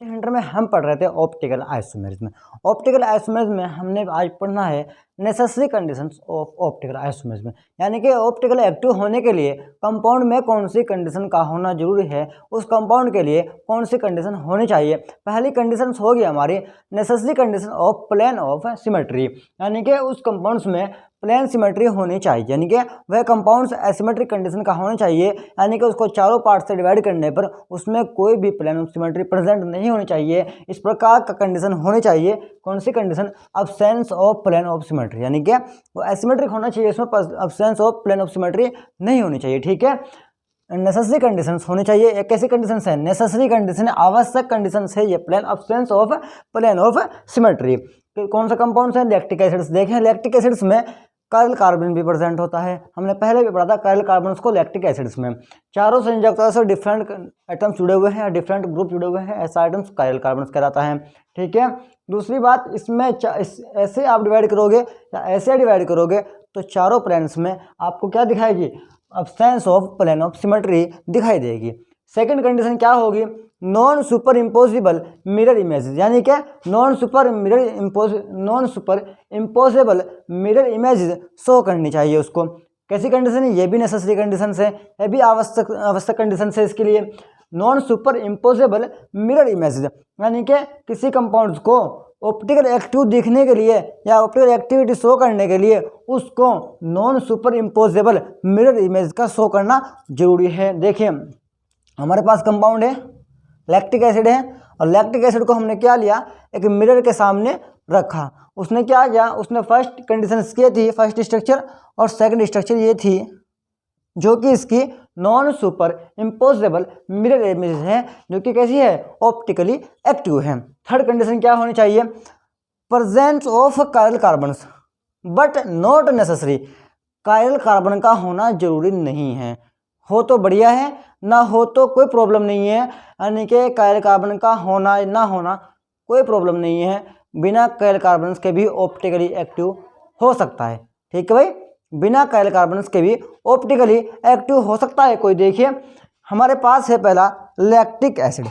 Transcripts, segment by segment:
Centre में हम पढ़ रहे थे ऑप्टिकल आइसोमेरिज्म। ऑप्टिकल आइसोमेरिज्म में हमने आज पढ़ना है necessary conditions of optical isomerism, यानी कि ऑप्टिकल एक्टिव होने के लिए कंपाउंड में कौन सी कंडीशन का होना जरूरी है, उस कंपाउंड के लिए कौन सी कंडीशन होनी चाहिए। पहली कंडीशन होगी हमारी necessary condition of plane of symmetry, यानी कि उस कंपाउंड्स में प्लेन सिमेट्री होनी चाहिए, यानी कि वह कंपाउंड्स एसिमेट्रिक कंडीशन का होना चाहिए, यानी कि उसको चारों पार्ट से डिवाइड करने पर उसमें कोई भी प्लेन ऑफ सिमेट्री प्रेजेंट नहीं होनी चाहिए। इस प्रकार का कंडीशन होनी चाहिए। कौन सी condition? Absence of plane of symmetry, यानी कि वो एसिमेट्रिक होना चाहिए, इसमें absence of plane of symmetry नहीं होनी चाहिए। ठीक है, नेसेसरी कंडीशंस होनी चाहिए। एक कैसी कंडीशंस है? नेसेसरी कंडीशन, आवश्यक कंडीशंस है ये plane absence of plane of symmetry. कौन सा कंपाउंड्स है? Lactic acids. देखें लैक्टिक एसिड्स में काइरल कार्बन भी प्रेजेंट होता है, हमने पहले भी पढ़ा था काइरल कार्बन को लैक्टिक एसिड्स में। चारों संयोजकताओं से डिफरेंट एटम्स जुड़े हुए हैं, डिफरेंट ग्रुप जुड़े हुए हैं, ऐसा आइटम्स काइरल कार्बन कहलाता है। ठीक है, दूसरी बात, इसमें ऐसे आप डिवाइड करोगे या ऐसे डिवाइड करोगे तो चारों प्लेन्स में आपको क्या दिखाएगी? Absence of plane of symmetry दिखाई देगी। सेकंड कंडीशन क्या होगी? Non superimposable mirror images, यानी क्या? Non superimposable mirror images show करनी चाहिए उसको। कैसी कंडीशन है? ये भी नेसेसरी कंडीशन है, ये भी आवश्यक कंडीशन है इसके लिए। Non superimposable mirror images, यानी कि किसी कंपाउंड्स को ऑप्टिकल एक्टिव दिखने के लिए या ऑप्टिकल एक्टिविटी शो करने के लिए उसको non superimposable mirror image का शो करना जरूरी है। देखिए हमारे पास कंपाउंड है, लैक्टिक एसिड है, और लैक्टिक एसिड को हमने क्या लिया? एक मिरर के सामने रखा। उसने क्या किया? उसने फर्स्ट कंडीशन ये थी, फर्स्ट स्ट्रक्चर, और सेकंड स्ट्रक्चर ये थी जो कि इसकी non superimposable mirror image है, जो कि कैसी है? ऑप्टिकली एक्टिव है। थर्ड कंडीशन क्या होनी चाहिए? Presence of chiral carbons but not necessary. Chiral carbon का होना जरूरी नहीं है, हो तो बढ़िया है, ना हो तो कोई प्रॉब्लम नहीं है, यानी कि काइरल कार्बन का होना ना होना कोई प्रॉब्लम नहीं है। बिना काइरल कार्बन के भी ऑप्टिकली एक्टिव हो सकता है। ठीक है भाई, बिना काइरल कार्बन के भी ऑप्टिकली एक्टिव हो सकता है कोई। देखिए हमारे पास है पहला लैक्टिक एसिड।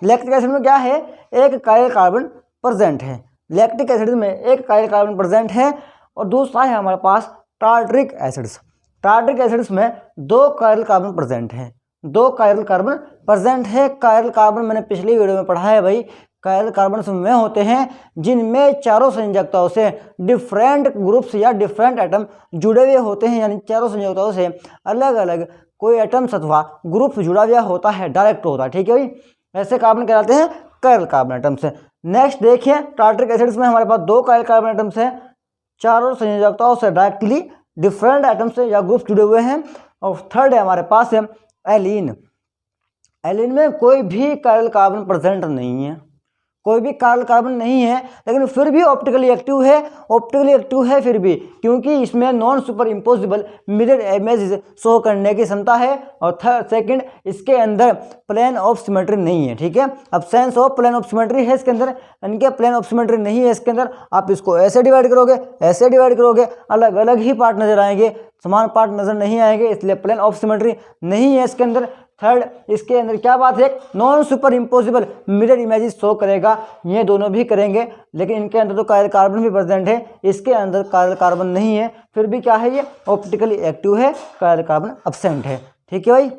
लैक्टिक एसिड में क्या है? एक काइरल कार्बन प्रेजेंट है। लैक्टिक एसिड में एक काइरल कार्बन प्रेजेंट है। और दूसरा है हमारे पास टार्ट्रिक एसिड्स। टार्ट्रिक एसिड्स में दो काइरल कार्बन प्रेजेंट है, दो काइरल कार्बन प्रेजेंट है। काइरल कार्बन मैंने पिछली वीडियो में पढ़ा है भाई, काइरल कार्बन में होते हैं जिनमें चारों संयोजकताओं से डिफरेंट ग्रुप्स या डिफरेंट एटम जुड़े हुए होते हैं, यानी चारों संयोजकताओं से अलग अलग कोई एटम्स अथवा ग्रुप जुड़ा हुआ होता है, डायरेक्ट होता है। ठीक है भाई, ऐसे कार्बन कहलाते हैं काइरल कार्बन एटम्स। नेक्स्ट देखिए टार्ट्रिक एसिड्स में हमारे पास दो काइरल कार्बन एटम्स हैं, चारों संयोजकताओं से डायरेक्टली डिफरेंट एटम्स से या ग्रुप जुड़े हुए हैं। और थर्ड है हमारे पास एलीन। एलीन में कोई भी काइरल कार्बन प्रेजेंट नहीं है, कोई भी काइरल कार्बन नहीं है, लेकिन फिर भी ऑप्टिकली एक्टिव है। ऑप्टिकली एक्टिव है फिर भी, क्योंकि इसमें non superimposable mirror image show करने की क्षमता है। और थर्ड सेकंड, इसके अंदर प्लेन ऑफ सिमेट्री नहीं है। ठीक है, absence of plane of symmetry है इसके अंदर, इनके प्लेन ऑफ सिमेट्री नहीं है इसके अंदर। आप इसको ऐसे डिवाइड करोगे, ऐसे डिवाइड करोगे, अलग अलग ही पार्ट नजर आएंगे, समान पार्ट नजर नहीं आएंगे, इसलिए प्लेन ऑफ सिमेट्री नहीं है इसके अंदर। थर्ड, इसके अंदर क्या बात है? Non superimposable mirror images show करेगा, ये दोनों भी करेंगे, लेकिन इनके अंदर तो काइरल कार्बन भी प्रेजेंट है, इसके अंदर काइरल कार्बन नहीं है, फिर भी क्या है? ये ऑप्टिकली एक्टिव है, काइरल कार्बन अब्सेंट है। ठीक है भाई,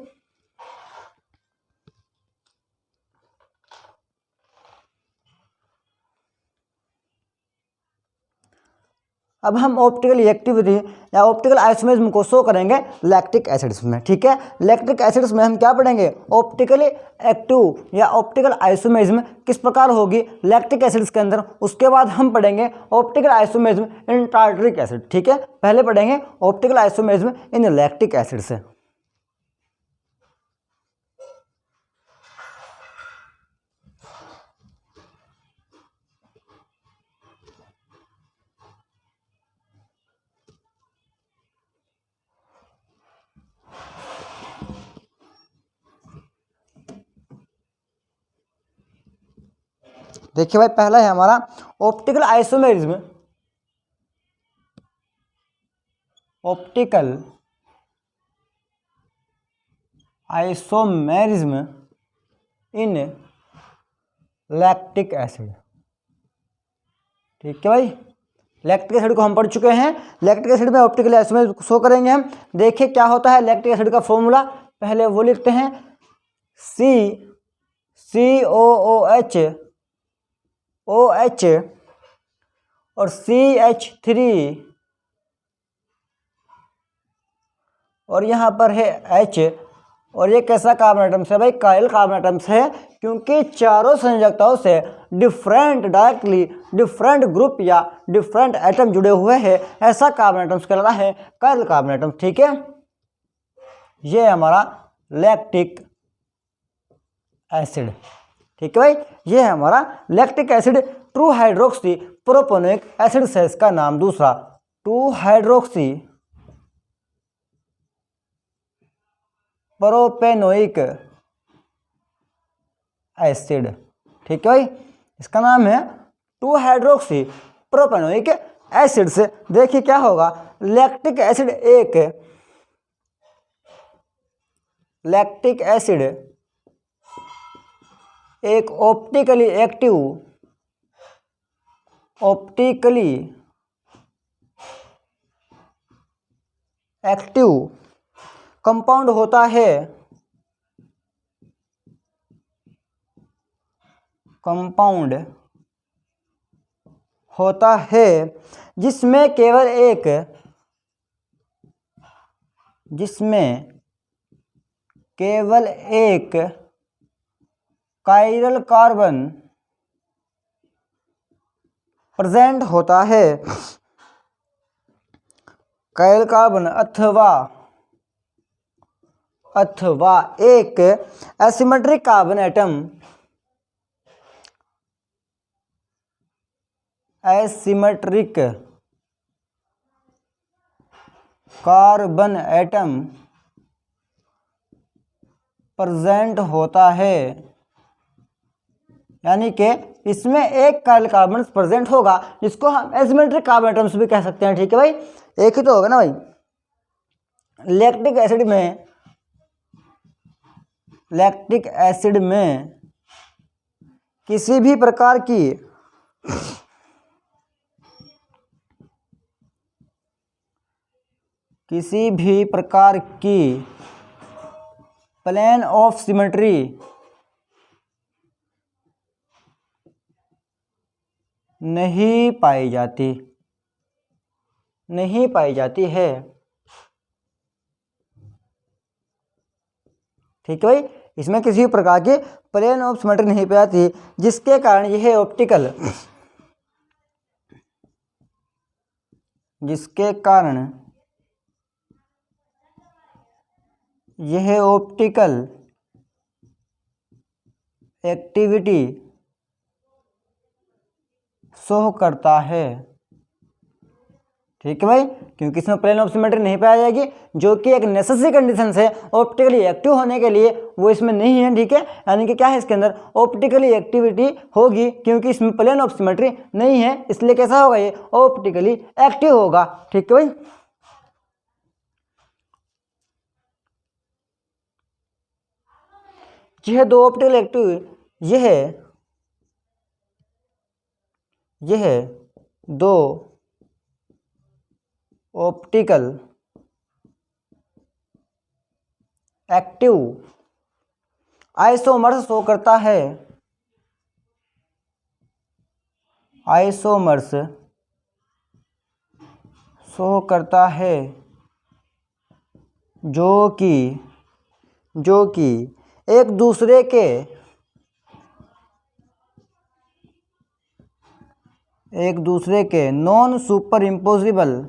अब हम ऑप्टिकल एक्टिविटी या ऑप्टिकल आइसोमेरिज्म को शो करेंगे लैक्टिक एसिड्स में। ठीक है, लैक्टिक एसिड्स में हम क्या पढ़ेंगे? ऑप्टिकली एक्टिव या ऑप्टिकल आइसोमेरिज्म किस प्रकार होगी लैक्टिक एसिड्स के अंदर। उसके बाद हम पढ़ेंगे optical isomerism in tartaric acid. ठीक है, पहले पढ़ेंगे optical isomerism in lactic acids. देखिए भाई, पहला है हमारा optical isomerism. Optical isomerism in lactic acid. ठीक है भाई, लैक्टिक एसिड को हम पढ़ चुके हैं। लैक्टिक एसिड में ऑप्टिकल आइसोमर शो करेंगे हम। देखिए क्या होता है लैक्टिक एसिड का फॉर्मूला, पहले वो लिखते हैं COOH OH और CH3 और यहाँ पर है H, और ये कैसा कार्बन एटम्स है भाई, काइल कार्बन एटम्स है, क्योंकि चारों संयोजकताओं से डायरेक्टली डिफरेंट ग्रुप या डिफरेंट एटम जुड़े हुए हैं, ऐसा कार्बन एटम्स कहलाता है काइल कार्बन एटम्स। ठीक है, ये हमारा लैक्टिक एसिड। ठीक है भाई, ये है हमारा lactic acid. True hydroxy propanoic acid से इसका नाम दूसरा, टू हाइड्रोक्सी प्रोपेनोइक एसिड। ठीक है भाई, इसका नाम है 2 हाइड्रोक्सी प्रोपेनोइक एसिड से। देखिए क्या होगा, लैक्टिक एसिड एक ऑप्टिकली एक्टिव कंपाउंड होता है जिसमें केवल एक काइरल कार्बन प्रेजेंट होता है। काइरल कार्बन अथवा एक एसिमेट्रिक कार्बन एटम प्रेजेंट होता है, यानी कि इसमें एक काइरल कार्बन प्रेजेंट होगा, जिसको हम एसिमेट्रिक कार्बन एटम्स भी कह सकते हैं। ठीक है भाई, एक ही तो होगा ना भाई। लैक्टिक एसिड में किसी भी प्रकार की प्लेन ऑफ सिमेट्री नहीं पाई जाती है। ठीक है भाई, इसमें किसी भी प्रकार की प्लेन ऑफ सिमेट्री नहीं पाई जाती, जिसके कारण यह ऑप्टिकल एक्टिविटी शो करता है। ठीक है भाई, क्योंकि इसमें प्लेन ऑफ सिमेट्री नहीं पाई जाएगी, जो कि एक नेसेसरी कंडीशन है ऑप्टिकली एक्टिव होने के लिए, वो इसमें नहीं है। ठीक है, यानी कि क्या है, इसके अंदर ऑप्टिकली एक्टिविटी होगी, क्योंकि इसमें प्लेन ऑफ सिमेट्री नहीं है, इसलिए कैसा होगा, ये ऑप्टिकली एक्टिव होगा। ठीक है भाई, यह दो ऑप्टिकल एक्टिव यह दो ऑप्टिकल एक्टिव आइसोमर्स शो करता है, जो कि एक दूसरे के non superimposable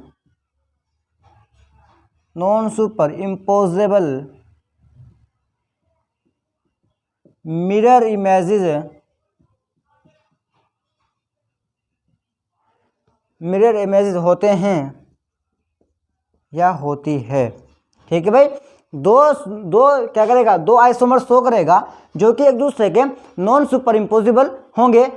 mirror images होते हैं या होती है। ठीक है भाई, दो क्या करेगा, दो आइसोमर शो करेगा, जो कि एक दूसरे के नॉन सुपर इम्पोजिबल होंगे।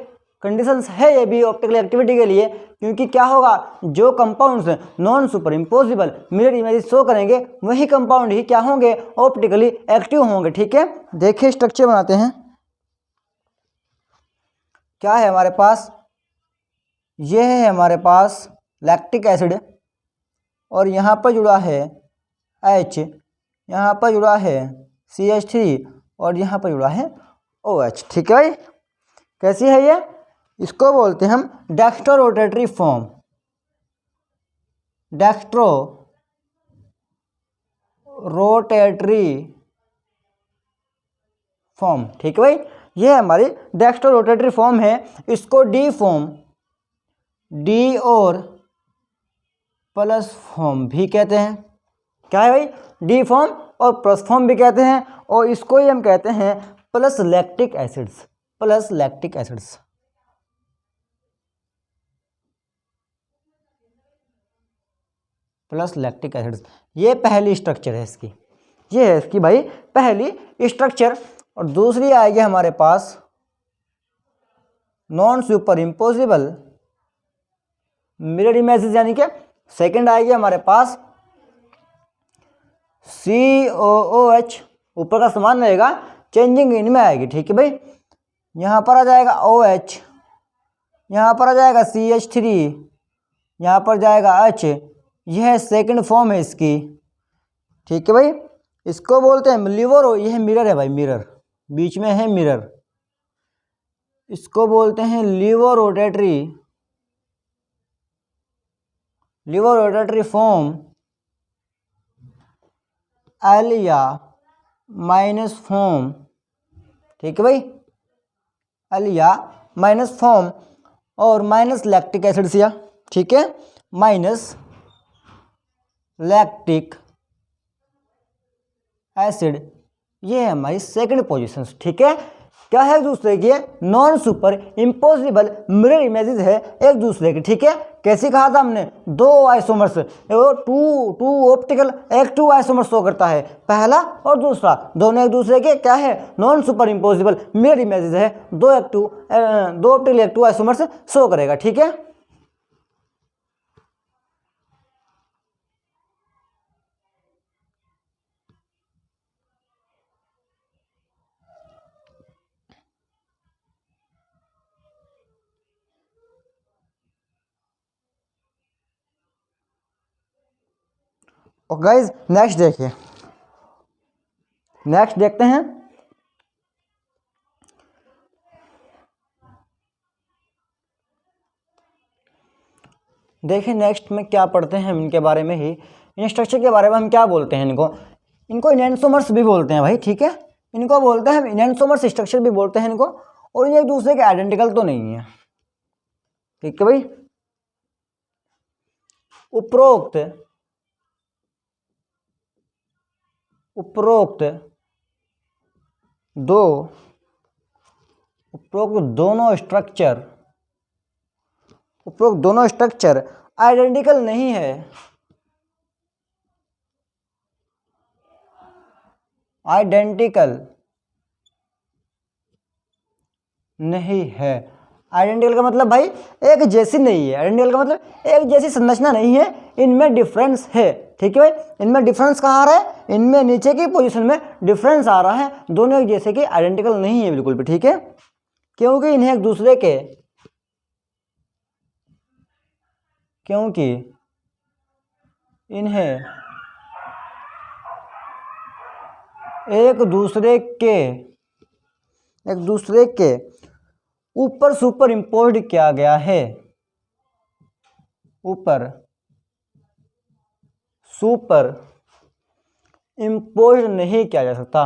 कंडीशंस है ये भी ऑप्टिकल एक्टिविटी के लिए, क्योंकि क्या होगा, जो compounds non superimposable mirror images show करेंगे, वही कंपाउंड ही क्या होंगे, ऑप्टिकली एक्टिव होंगे। ठीक है, देखिए स्ट्रक्चर बनाते हैं। क्या है हमारे पास, ये है हमारे पास लैक्टिक एसिड, और यहाँ पर जुड़ा है H, यहाँ पर जुड़ा है CH3, और यहाँ पर जुड़ा है OH। ठीक है भाई, कैसी है ये, इसको बोलते हैं हम dextro rotatory form, dextro rotatory form. ठीक है भाई, ये हमारी डेक्स्ट्रो रोटेटरी फॉर्म है। इसको डी फॉर्म, डी और प्लस फॉर्म भी कहते हैं। क्या है भाई, डी फॉर्म और प्लस फॉर्म भी कहते हैं, और इसको ही हम कहते हैं plus lactic acids, plus lactic acids. Plus lactic acids, ये पहली स्ट्रक्चर है इसकी, ये है इसकी भाई पहली स्ट्रक्चर। और दूसरी आएगी हमारे पास non superimposable mirror images, यानी कि सेकंड आएगी हमारे पास COOH, ऊपर का समान रहेगा, चेंजिंग इनमें आएगी। ठीक है भाई, यहाँ पर आ जाएगा OH, यहाँ पर आ जाएगा CH3, यहाँ पर जाएगा H, यह सेकंड फॉर्म है इसकी। ठीक है भाई, इसको बोलते हैं लिवर, यह मिरर है भाई, मिरर बीच में है मिरर, इसको बोलते हैं laevo rotatory, laevo rotatory form L या माइनस फॉर्म। ठीक है भाई, L या माइनस फॉर्म, और माइनस लैक्टिक एसिड से, ठीक है, माइनस लैक्टिक एसिड, ये है हमारी सेकंड पोजीशन। ठीक है, क्या है एक दूसरे की, non super impossible mirror images है एक दूसरे की। ठीक है, कैसे कहा था हमने, दो आइसोमर्स, टू ऑप्टिकल, एक टू आइसोमर शो करता है, पहला और दूसरा, दोनों एक दूसरे के क्या है, non super impossible mirror images है, दो ऑप्टिकल एक टू आइसोमर्स शो करेगा। ठीक है, और गाइज नेक्स्ट देखिए, नेक्स्ट देखते हैं, देखिए नेक्स्ट में क्या पढ़ते हैं हम इनके बारे में ही, इन स्ट्रक्चर के बारे में हम क्या बोलते हैं, इनको इनैनसोमर्स भी बोलते हैं भाई। ठीक है, इनको बोलते हैं हम इनैनसोमर्स स्ट्रक्चर भी बोलते हैं इनको, और ये एक दूसरे के आइडेंटिकल तो नहीं है। ठीक है भाई, उपरोक्त दोनों स्ट्रक्चर आइडेंटिकल नहीं है, आइडेंटिकल का मतलब भाई एक जैसी नहीं है, आइडेंटिकल का मतलब एक जैसी संरचना नहीं है, इनमें डिफरेंस है। ठीक है भाई, इनमें डिफरेंस कहाँ आ रहा है, इनमें नीचे की पोजीशन में डिफरेंस आ रहा है, दोनों एक जैसे कि आइडेंटिकल नहीं है बिल्कुल भी। ठीक है, क्योंकि इन्हें एक दूसरे के एक दूसरे के ऊपर सुपर इम्पोज्ड किया गया है, ऊपर सुपर इम्पोज्ड नहीं किया जा सकता,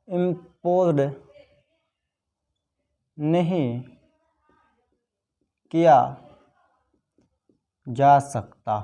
इम्पोज्ड नहीं किया जा सकता।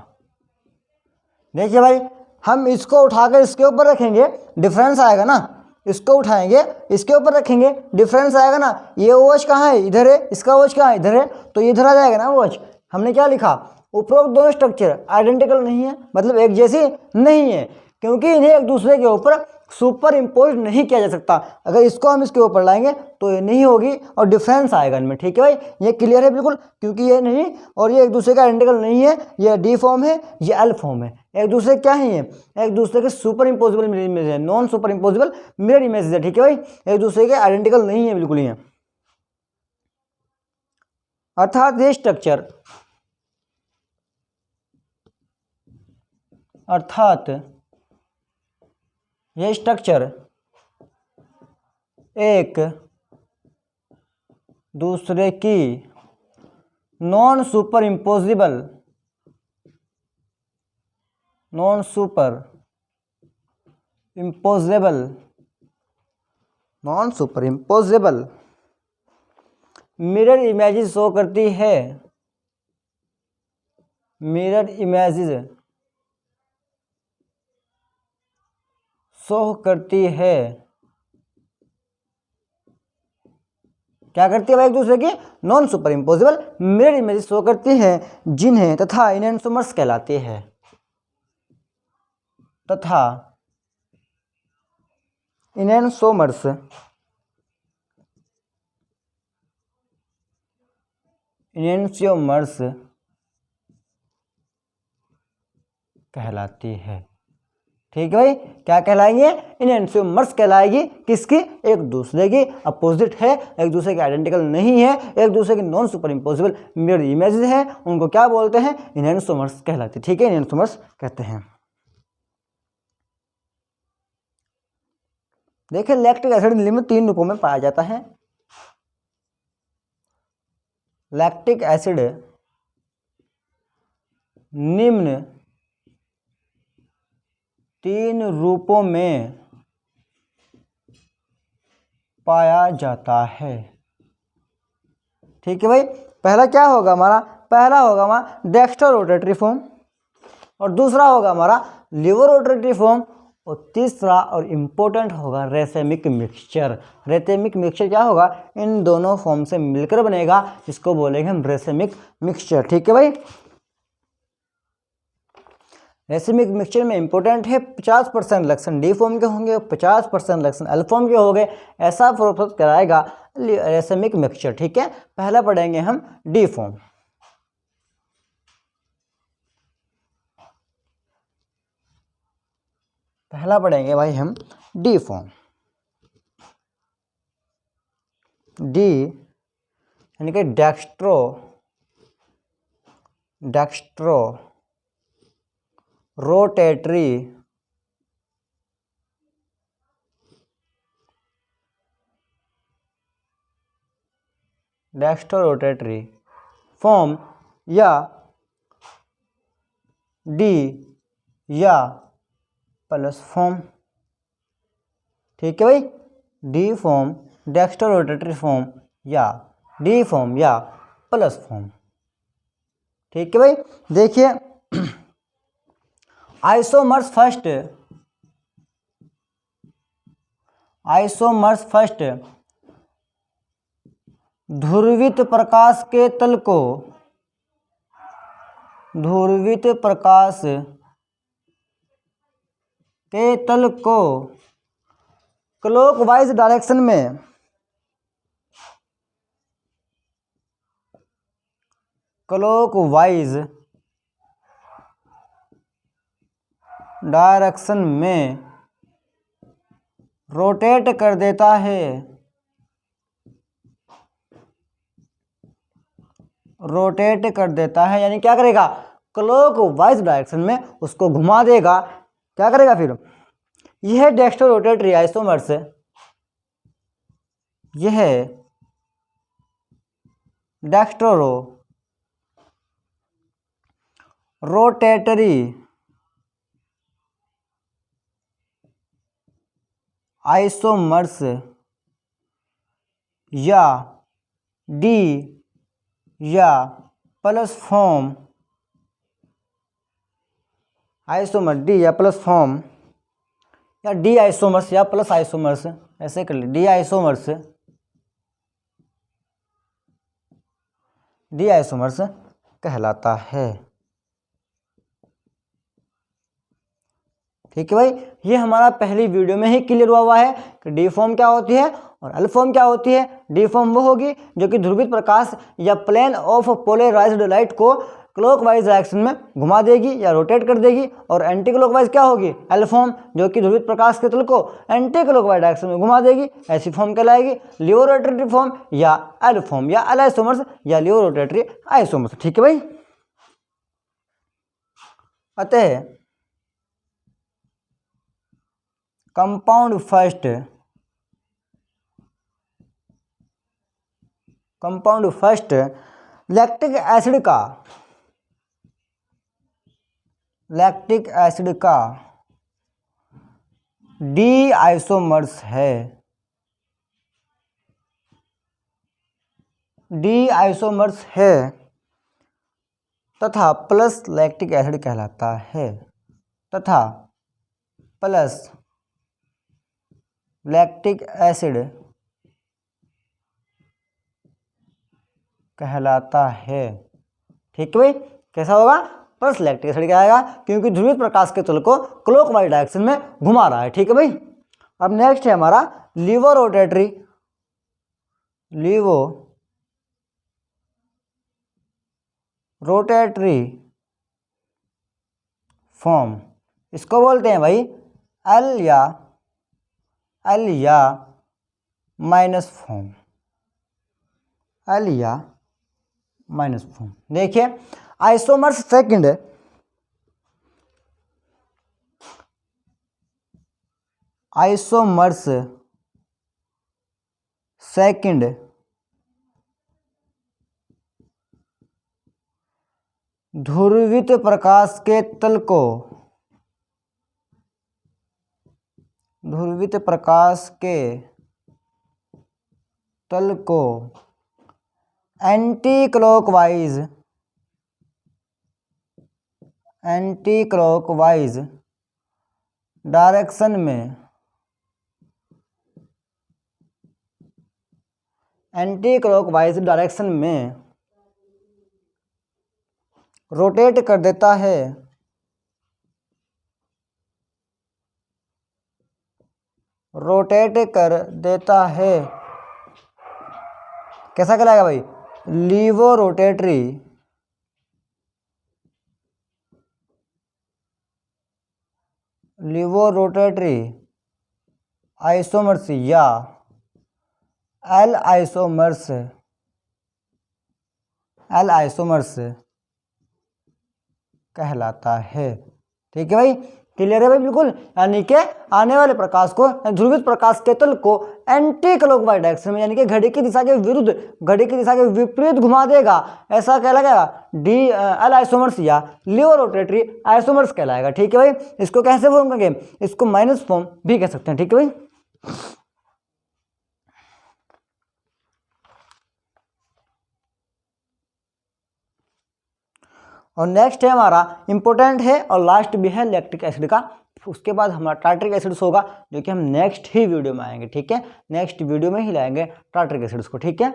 देखिए भाई, हम इसको उठाकर इसके ऊपर रखेंगे, डिफरेंस आएगा ना, इसको उठाएंगे इसके ऊपर रखेंगे, डिफरेंस आएगा ना, ये OH कहाँ है, इधर है, इसका OH कहाँ है, इधर है, तो ये इधर आ जाएगा ना OH। हमने क्या लिखा, उपरोक्त दोनों स्ट्रक्चर आइडेंटिकल नहीं है, मतलब एक जैसी नहीं है, क्योंकि इन्हें एक दूसरे के ऊपर सुपर इम्पोज नहीं किया जा सकता। अगर इसको हम इसके ऊपर लाएंगे तो ये नहीं होगी और डिफरेंस आएगा इनमें। ठीक है भाई, ये क्लियर है बिल्कुल, क्योंकि ये नहीं और ये एक दूसरे का आइडेंटिकल नहीं है। ये डी फॉर्म है, ये एल फॉर्म है, एक दूसरे क्या है, ये एक दूसरे के सुपर इम्पोजिबल मिरर इमेज है, non superimposable mirror image है। ठीक है भाई, एक दूसरे के आइडेंटिकल नहीं है बिल्कुल ये। अर्थात ये स्ट्रक्चर एक दूसरे की non superimposable mirror images show करती है, क्या करती है भाई, एक दूसरे की non superimposable mirror images show करती है, जिन्हें तथा इनैनसोमर्स कहलाते हैं, इनैनसियोमर्स कहलाती है। ठीक है भाई, क्या कहलाएंगे, इनैनसियोमर्स कहलाएगी, किसकी, एक दूसरे की अपोजिट है, एक दूसरे के आइडेंटिकल नहीं है, एक दूसरे के non superimposable mirror images है, उनको क्या बोलते हैं, इनैनसियोमर्स कहलाते हैं। ठीक है, इनैनसियोमर्स कहते हैं। देखिए लैक्टिक एसिड निम्न 3 रूपों में पाया जाता है। लैक्टिक एसिड निम्न 3 रूपों में पाया जाता है। ठीक है भाई, पहला क्या होगा हमारा, पहला होगा हमारा डेक्स्ट्रो रोटेटरी फॉर्म, और दूसरा होगा हमारा लिवर रोटेटरी फॉर्म, और तीसरा और इम्पोर्टेंट होगा रेसेमिक मिक्सचर। रेसेमिक मिक्सचर क्या होगा, इन दोनों फॉर्म से मिलकर बनेगा, इसको बोलेंगे हम रेसेमिक मिक्सचर। ठीक है भाई, रेसेमिक मिक्सचर में इंपॉर्टेंट है 50% लक्षण डी फॉर्म के होंगे, 50% लक्षण एल फॉर्म के होंगे, ऐसा प्रोसेस कराएगा रेसेमिक मिक्सचर। ठीक है, पहला पढ़ेंगे हम डी फॉर्म। पहला पढ़ेंगे भाई हम डी फॉर्म। डी यानी कि डेक्स्ट्रो रोटेटरी फॉर्म, या डी या प्लस फॉर्म। ठीक है भाई, D form, dextro rotatory form, या डी फॉर्म या प्लस फॉर्म। ठीक है भाई, देखिए आइसोमर्स फर्स्ट ध्रुवित प्रकाश के तल को क्लॉकवाइज डायरेक्शन में रोटेट कर देता है, यानी क्या करेगा, क्लॉकवाइज डायरेक्शन में उसको घुमा देगा। क्या करेगा फिर, यह डेक्स्ट्रो रोटेटरी आइसोमर्स, यह डेक्स्ट्रो रोटेटरी आइसोमर्स या डी या प्लस फॉर्म, आइसोमर डी या प्लस फॉर्म, या डी आइसोमर्स या प्लस आइसोमर्स, ऐसे कर ले, डी आइसोमर्स कहलाता है। ठीक है भाई, ये हमारा पहली वीडियो में ही क्लियर हुआ है कि डी फॉर्म क्या होती है और एल फॉर्म क्या होती है। डी फॉर्म वो होगी जो कि ध्रुवित प्रकाश या प्लेन ऑफ पोलराइज्ड लाइट को क्लॉकवाइज डायरेक्शन में घुमा देगी या रोटेट कर देगी, और एंटी क्लॉकवाइज क्या होगी, एल फॉर्म, जो कि ध्रुवित प्रकाश के तल को एंटी क्लॉकवाइज डायरेक्शन में घुमा देगी, ऐसी फॉर्म कहलाएगी लियो रोटेटरी फॉर्म या एल फॉर्म या एल आइसोमर्स या लियो रोटेटरी आइसोमर्स। ठीक है भाई, अतः कंपाउंड फर्स्ट लैक्टिक एसिड का डी आइसोमर्स है तथा प्लस लैक्टिक एसिड कहलाता है, तथा प्लस लैक्टिक एसिड कहलाता है। ठीक है भाई, कैसा होगा, प्लस लैक्टिक एसिड क्या आएगा, क्योंकि ध्रुवित प्रकाश के तल को क्लॉकवाइज डायरेक्शन में घुमा रहा है। ठीक है भाई, अब नेक्स्ट है हमारा लिवो रोटेटरी फॉर्म, इसको बोलते हैं भाई एल या माइनस फॉर्म, एल या माइनस फॉर्म। देखिए आइसोमर्स सेकंड ध्रुवित प्रकाश के तल को एंटी क्लॉकवाइज डायरेक्शन में रोटेट कर देता है, कैसा कहलाएगा भाई, लिवो रोटेटरी आइसोमर्स या एल आइसोमर्स कहलाता है। ठीक है भाई, क्लियर है भाई बिल्कुल, यानी कि आने वाले प्रकाश को, ध्रुवित प्रकाश के तल को एंटी क्लॉकवाइज डायरेक्शन में, यानी कि घड़ी की दिशा के विपरीत घुमा देगा, ऐसा कहलाएगा डी एल आइसोमर्स या लियो रोटेटरी आइसोमर्स कहलाएगा। ठीक है भाई, इसको कैसे फॉर्म करेंगे, इसको माइनस फॉर्म भी कह सकते हैं। ठीक है भाई, और नेक्स्ट है हमारा इंपॉर्टेंट है और लास्ट भी है लैक्टिक एसिड का, उसके बाद हमारा टार्ट्रिक एसिड्स होगा, जो कि हम नेक्स्ट ही वीडियो में आएंगे। ठीक है, नेक्स्ट वीडियो में ही लाएंगे टार्ट्रिक एसिड्स को। ठीक है,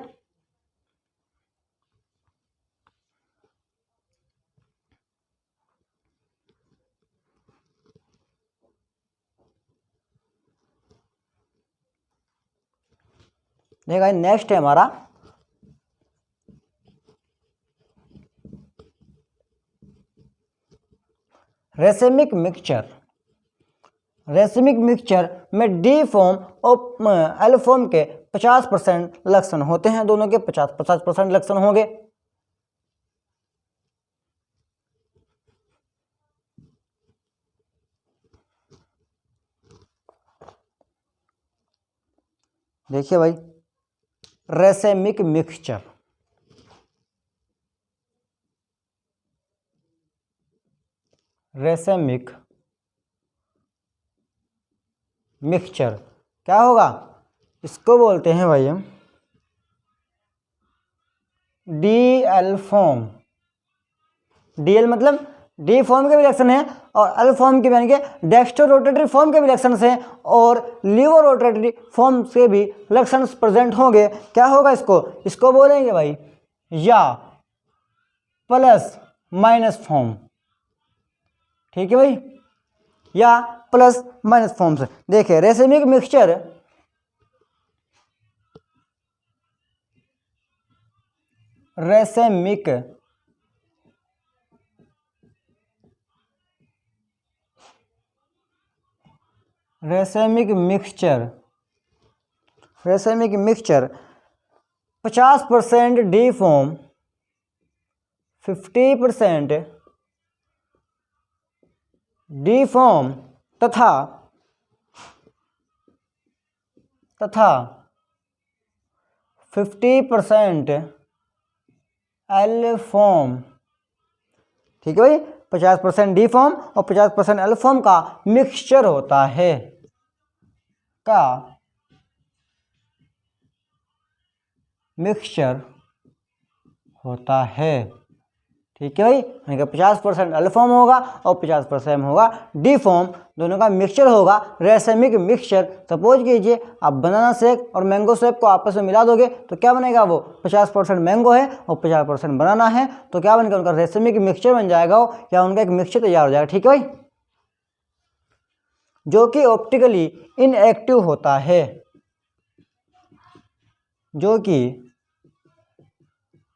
देखा नेक्स्ट है हमारा रेसिमिक मिक्सचर में डी फॉर्म और एल फॉर्म के 50% लक्षण होते हैं, दोनों के 50% लक्षण होंगे। देखिए भाई, रेसिमिक मिक्सचर क्या होगा, इसको बोलते हैं भाई हम डी एल फॉर्म। डीएल मतलब डी फॉर्म के भी रिएक्शन है और एल फॉर्म के यानी कि डेक्स्ट्रो रोटेटरी फॉर्म के भी रिएक्शन है और लिवो रोटेटरी फॉर्म से भी रिएक्शन प्रेजेंट होंगे। क्या होगा, इसको बोलेंगे भाई या प्लस माइनस फॉर्म। ठीक है भाई, या प्लस माइनस फॉर्म्स। देखिए racemic mixture racemic mixture 50% D form 50% D form तथा 50% एल फॉर्म। ठीक है भाई, 50% डी फॉर्म और 50% एल फॉर्म का मिक्सचर होता है, ठीक है भाई। यानी कि 50% एल फॉर्म होगा और 50% होगा डी फॉर्म, दोनों का मिक्सचर होगा रेसिमिक मिक्सचर। सपोज कीजिए आप बनाना शेक और मैंगो शेक को आपस में मिला दोगे तो क्या बनेगा, वो 50% मैंगो है और 50% बनाना है, तो क्या बनेगा, उनका रेसिमिक मिक्सचर बन जाएगा या उनका एक मिक्सचर तैयार हो जाएगा। ठीक है भाई, जो कि ऑप्टिकली इनएक्टिव होता है, जो कि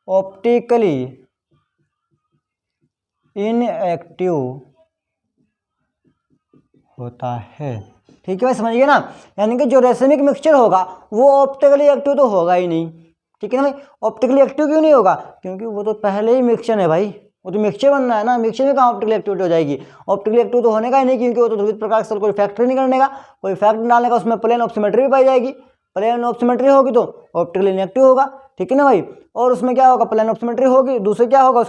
ऑप्टिकली इनएक्टिव होता है। ठीक है भाई, समझिए ना। यानी कि जो रेसिमिक मिक्सचर होगा वो ऑप्टिकली एक्टिव तो होगा ही नहीं। ठीक है ना भाई, ऑप्टिकली एक्टिव क्यों नहीं होगा, क्योंकि वो तो पहले ही मिक्सचर है भाई, वो तो मिक्सचर बनना है ना, मिक्सचर में कहाँ ऑप्टिकली एक्टिविटी हो जाएगी। ऑप्टिकली एक्टिव तो होने का ही नहीं, क्योंकि वो तो ध्रुवित प्रकाश से कोई इफेक्ट नहीं करने का, कोई इफेक्ट डालने का, उसमें प्लेन ऑफ सिमेट्री भी पाई जाएगी। प्लेन ऑफ सिमेट्री होगी तो ऑप्टिकली इनएक्टिव होगा। ठीक है ना भाई, और उसमें क्या होगा, प्लेन ऑफ सिमेट्री होगी, दूसरे क्या होगा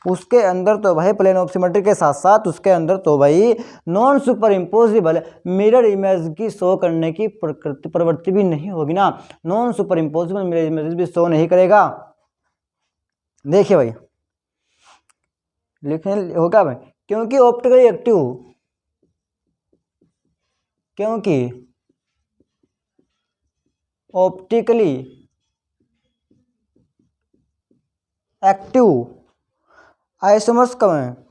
उसके अंदर तो भाई प्लेन ऑफ सिमेट्री के साथ साथ उसके अंदर तो भाई non superimposable mirror image की शो करने की प्रवृत्ति भी नहीं होगी ना। Non superimposable mirror image भी शो नहीं करेगा। देखिए भाई लिखने होगा भाई, क्योंकि ऑप्टिकली एक्टिव आइसोमर्स कब हैं,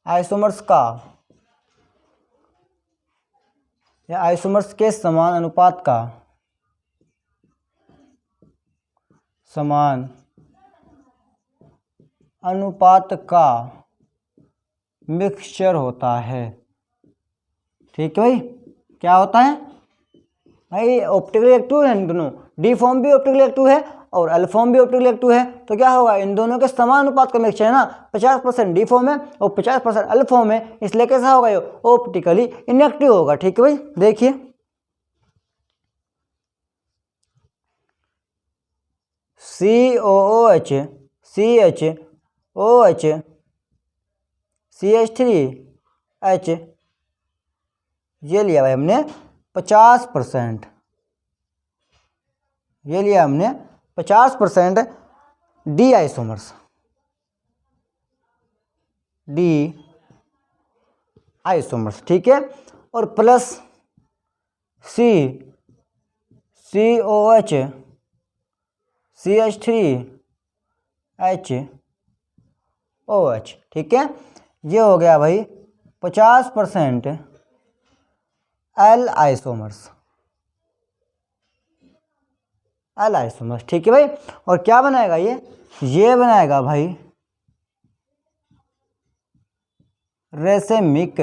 आइसोमर्स का या आइसोमर्स के समान अनुपात का मिक्सचर होता है। ठीक है भाई, क्या होता है भाई, ऑप्टिकली एक्टिव है दोनों, डी फॉर्म भी ऑप्टिकली एक्टिव है और एल फॉर्म भी ऑप्टिकली एक्टिव है, तो क्या होगा, इन दोनों के समान अनुपात का मिक्सचर है ना। 50% डी फॉर्म है और 50% एल फॉर्म है, इसलिए कैसा होगा, ये ऑप्टिकली इनएक्टिव होगा। ठीक है भाई, देखिए COOH CHOH CH3H ये लिया भाई हमने 50%, ये लिया हमने 50% डी आइसोमर्स, ठीक है, और प्लस COH CH3HOH। ठीक है, ये हो गया भाई 50% एल आइसोमर्स। ठीक है भाई, और क्या बनाएगा ये बनाएगा भाई रेसिमिक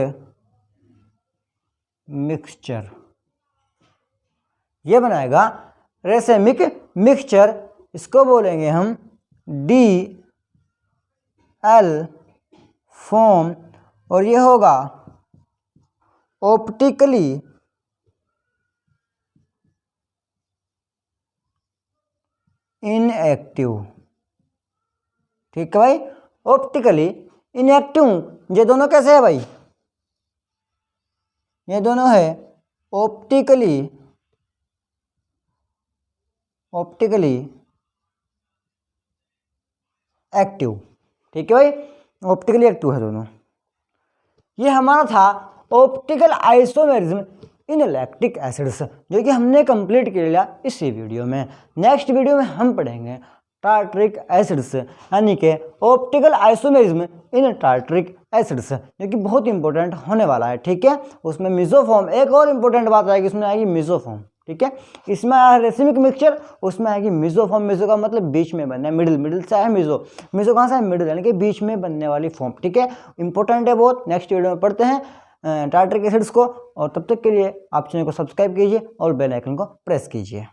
मिक्सचर, ये बनाएगा रेसिमिक मिक्सचर, इसको बोलेंगे हम DL फॉर्म, और ये होगा ऑप्टिकली इनएक्टिव। ठीक है भाई, ऑप्टिकली इनएक्टिव, ये दोनों कैसे है भाई, ये दोनों है ऑप्टिकली एक्टिव। ठीक है भाई, ऑप्टिकली एक्टिव है दोनों। ये हमारा था optical isomerism in lactic acids, जो कि हमने कंप्लीट कर लिया इसी वीडियो में। नेक्स्ट वीडियो में हम पढ़ेंगे टार्टरिक एसिड्स, यानी कि optical isomerism in tartaric acids, जो कि बहुत इंपॉर्टेंट होने वाला है। ठीक है, उसमें मिसोफॉर्म, एक और इंपॉर्टेंट बात आएगी, उसमें आएगी मिसोफॉर्म। ठीक है, इसमें आया रेसिमिक मिक्सचर, उसमें आएगी मिसोफॉर्म। मिसो का मतलब बीच में बनना है, मिडिल से आया मिसो। मिसो कहाँ से है? मिडिल, यानी कि बीच में बनने वाली फॉर्म। ठीक है, इंपॉर्टेंट है बहुत। नेक्स्ट वीडियो में पढ़ते हैं टार्टरिक एसिड्स को, और तब तक के लिए आप चैनल को सब्सक्राइब कीजिए और बेल आइकन को प्रेस कीजिए।